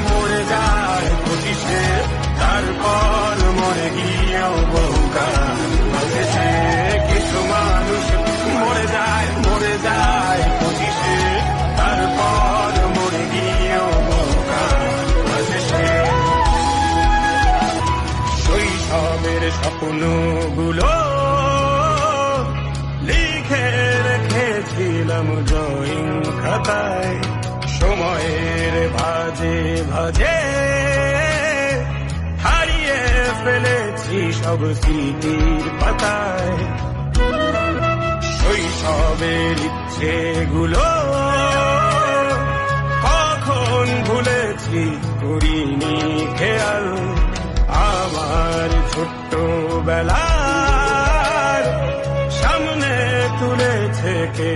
মরে যায় 25-এ, তারপর মরে গিয়েও বহুকাল বাঁচেছে। কিছু মানুষ মরে যায় 25-এ, তারপর মরে গিয়েও বহুকাল বাঁচেছে। শৈশবের স্বপ্নগুলো লিখে রেখেছিলাম ড্রয়িং খাতায়, সময়ের ভাজে ভাজে হারিয়ে ফেলেছি সব স্মৃতির পাতায়। শৈশবের ইচ্ছেগুলো কখন ভুলেছি করিনি খেয়াল, আমার ছোট্ট বেলার সামনে তুলেছে কে